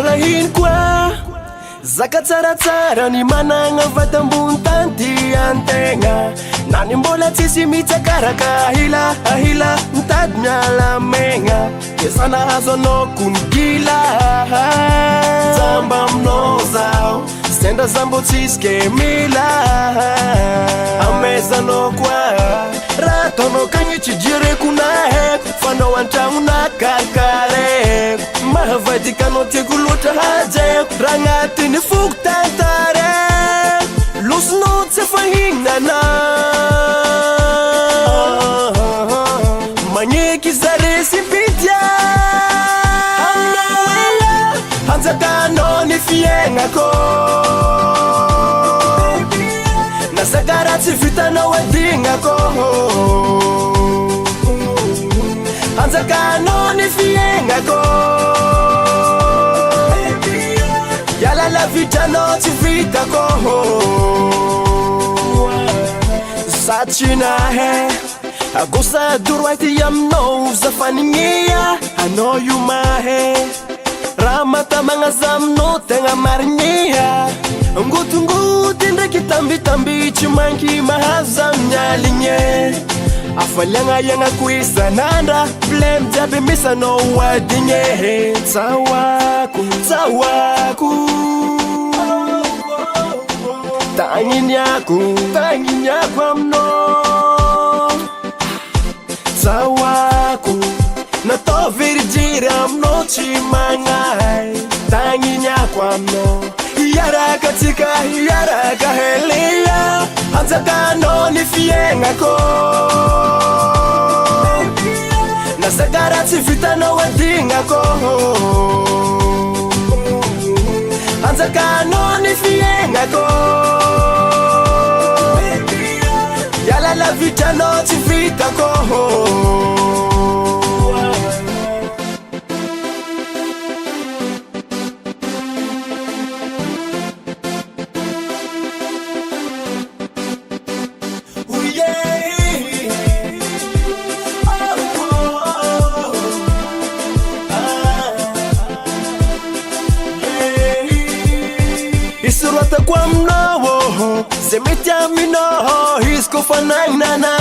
mbola ino koa zaka tsaratsara ny managna vatambony tany tiantegna na ny mbola tsisy mitsakarakara ahila mitady miala megna esa nahazo anao konigila jamba aminao zao sendra zambo tsisy ke mila amezanao koa raha ataonao kagnitry jereko na haiko fanao antragno na karakareko mahavadikanao tiako loatra hajaiko raha agnatin'ny foko tantareko losonao tsy fahignana magneky zare simpitia hanjakanao ny fiaignako na sagara tsy vitanao adignako hanjakanao ny fiaignako yalala vitranao tsy vitako satrinahe agosa doroaty aminao zafanignia anao io mahe raha matamagnaza aminao tegna marignia ngotongoty ndraiky tambitamby tsy manky mahazo amin'aligne afaliagna iagnako isanandra blème jiaby misy anao adigne tsawako tagniniako aminao tsawako natao verijiry aminao tsy magnay tagniniako aminao iaraka helia hanjakanao ny fiaignako na sagara tsy vitanao adignako hanjakanao ny fiaignako yalala vitranao tsy vitako isorotako aminao zay mety aminao izy ko fanagnana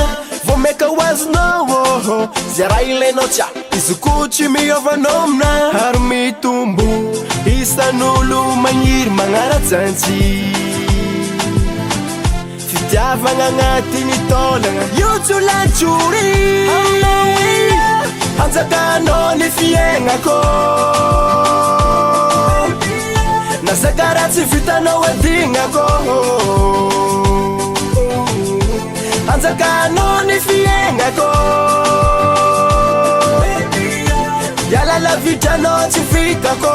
vo meka hoazonao zay raha ilainao tsia izy ko tsy miovanao amina ary mitombo isan'olo magniry magnara-janjy fitiavagna agnatin'ny taolagna io tsolatsory hanjakanao ny fiaignako na sagara tsy vitanao adignako hanjakanao ny fiaignako yalala vitranao tsy vitako